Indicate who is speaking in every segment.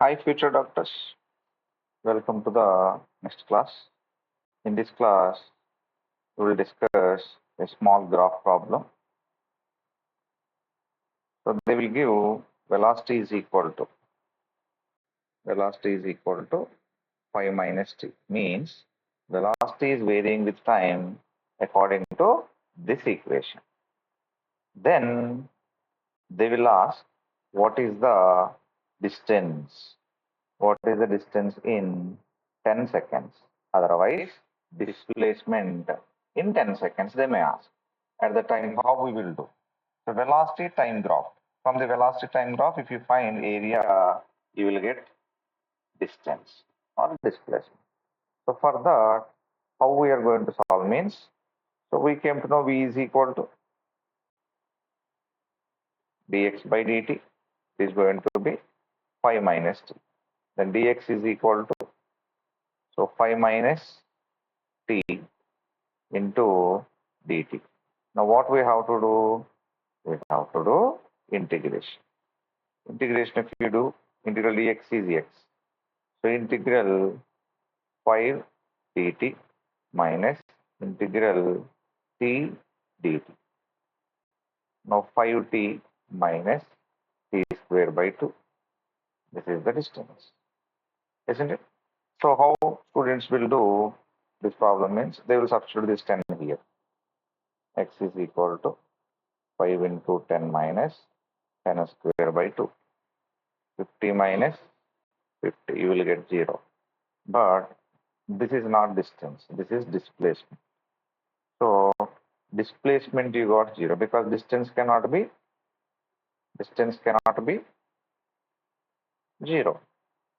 Speaker 1: Hi, future doctors. Welcome to the next class. In this class, we will discuss a small graph problem. So they will give velocity is equal to 5 minus t. Means velocity is varying with time according to this equation. Then they will ask what is the distance? What is the distance in 10 seconds? Otherwise, displacement in 10 seconds, they may ask. At the time, how we will do? The velocity time graph. From the velocity time graph, if you find area, you will get distance or displacement. So for that, how we are going to solve means, so we came to know V is equal to dx by dt is going to be 5 minus t. Then dx is equal to, so 5 minus t into dt. Now what we have to do? We have to do integration. Integration, if you do, integral dx is x. So integral 5 dt minus integral t dt. Now 5t minus t square by 2. This is the distance, isn't it? So how students will do this problem means they will substitute this 10 here. X is equal to 5 into 10 minus 10 square by 2. 50 minus 50, you will get 0. But this is not distance, this is displacement. So displacement you got 0 because distance cannot be 0.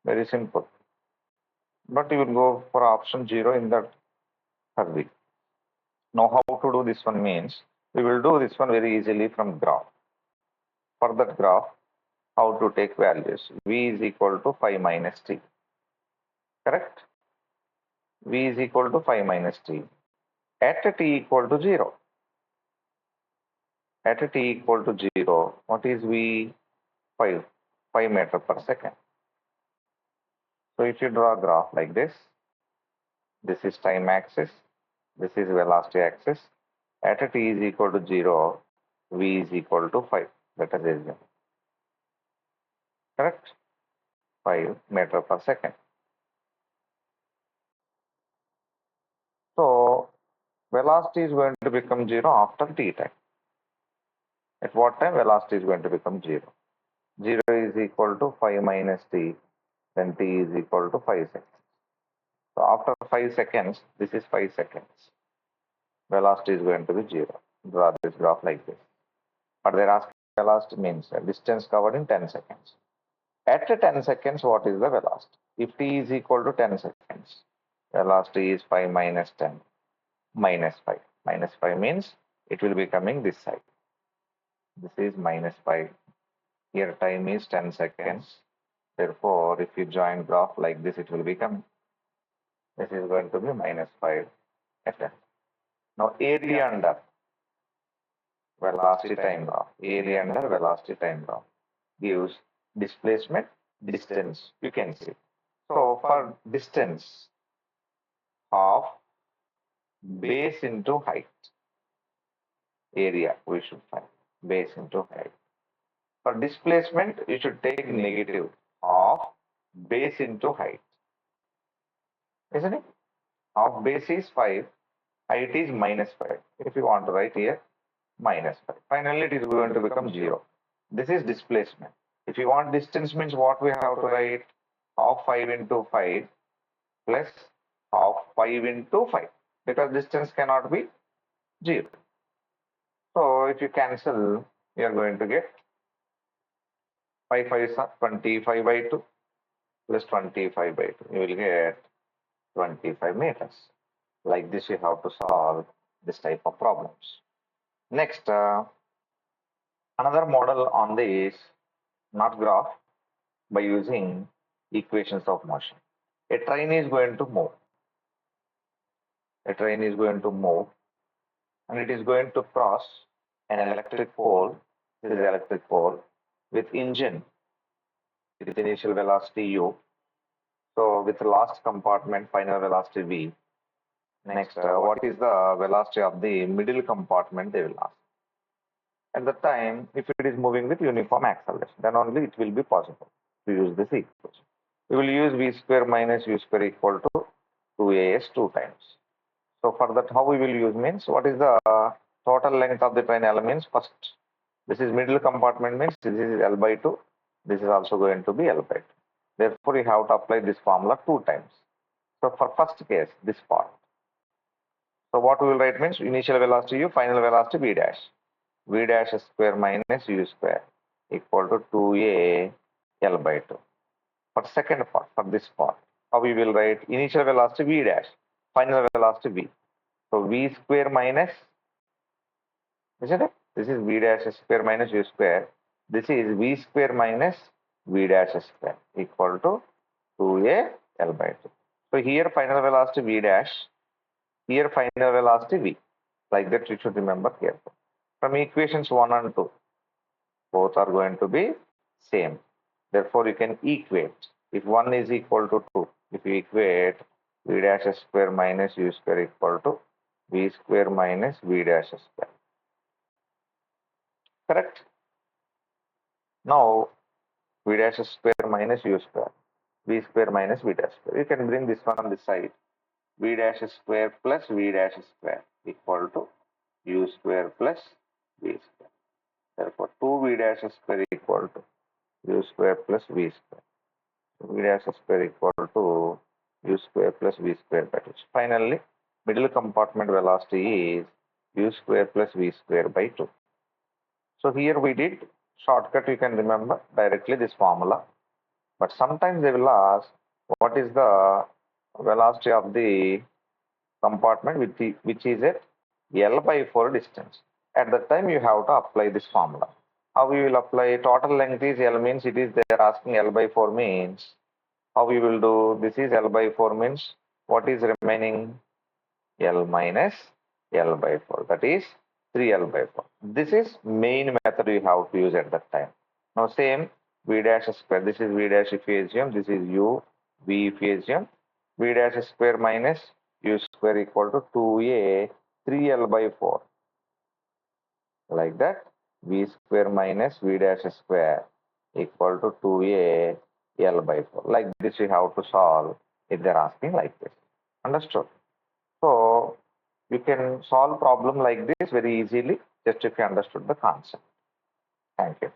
Speaker 1: Very simple. But you will go for option 0 in that hurry. Now how to do this one means, we will do this one very easily from graph. For that graph, how to take values? V is equal to 5 minus t. Correct? V is equal to 5 minus t. At t equal to 0. At t equal to 0, what is V? 5 meter per second. So if you draw a graph like this is time axis, this is velocity axis. At t is equal to 0, V is equal to 5. Let us assume. Correct? 5 meter per second. So velocity is going to become 0 after t time. At what time velocity is going to become 0? 0 is equal to 5 minus t, then t is equal to 5 seconds. So after 5 seconds, this is 5 seconds. Velocity is going to be 0. Draw this graph like this. But they're asking velocity means distance covered in 10 seconds. At 10 seconds, what is the velocity? If t is equal to 10 seconds, velocity is 5 minus 10 minus 5. Minus 5 means it will be coming this side. This is minus 5. Here time is 10 seconds. Therefore, if you join graph like this, it will become, this is going to be minus 5 at 10. Now area under velocity time graph. Area under velocity time graph gives displacement, distance. You can see. So for distance, half base into height. Area we should find. Base into height. For displacement, you should take negative of base into height. Isn't it? Half base is 5, height is minus 5. If you want to write here, minus 5. Finally, it is going to become 0. This is displacement. If you want distance means what we have to write? Half 5 into 5 plus half 5 into 5. Because distance cannot be 0. So if you cancel, you are going to get 5 5 is 25 by 2 plus 25 by 2. You will get 25 meters. Like this, you have to solve this type of problems. Next, another model on this, not graph, by using equations of motion. A train is going to move. A train is going to move and it is going to cross an electric pole. This is electric pole with engine with initial velocity u. So with last compartment final velocity v. Next, what is the velocity of the middle compartment, they will ask. At the time, if it is moving with uniform acceleration, then only it will be possible to use this equation. We will use v square minus u square equal to 2as 2 times. So for that, how we will use means, what is the total length of the train L means first. This is middle compartment means this is L by 2. This is also going to be L by 2. Therefore, you have to apply this formula 2 times. So for first case, this part. So what we will write means initial velocity u, final velocity v dash. V dash square minus u square equal to 2a L by 2. For second part, for this part, how we will write initial velocity v dash, final velocity v. So v square minus, isn't it? This is v dash square minus u square. This is v square minus v dash square equal to 2a L by 2. So here final velocity v dash, here final velocity v. Like that you should remember carefully. From equations 1 and 2, both are going to be same. Therefore, you can equate. If 1 is equal to 2, if you equate v dash square minus u square equal to v square minus v dash square. Correct? Now, v dash square minus u square, v square minus v dash square. You can bring this one on this side. V dash square plus v dash square equal to u square plus v square. Therefore, 2v dash square equal to u square plus v square. V dash square equal to u square plus v square by 2. Finally, middle compartment velocity is u square plus v square by 2. So here we did shortcut, you can remember directly this formula. But sometimes they will ask what is the velocity of the compartment which is at L by 4 distance. At that time you have to apply this formula. How we will apply? Total length is L means it is they are asking L by 4 means how we will do? This is L by 4 means what is remaining? L minus L by 4, that is 3L by 4. This is main method you have to use at that time. Now same v dash square, this is v dash if you assume, this is u, v if you assume, v dash square minus u square equal to 2a 3L by 4. Like that, v square minus v dash square equal to 2a L by 4. Like this you have to solve if they are asking like this. Understood? So you can solve problem like this very easily just if you understood the concept. Thank you.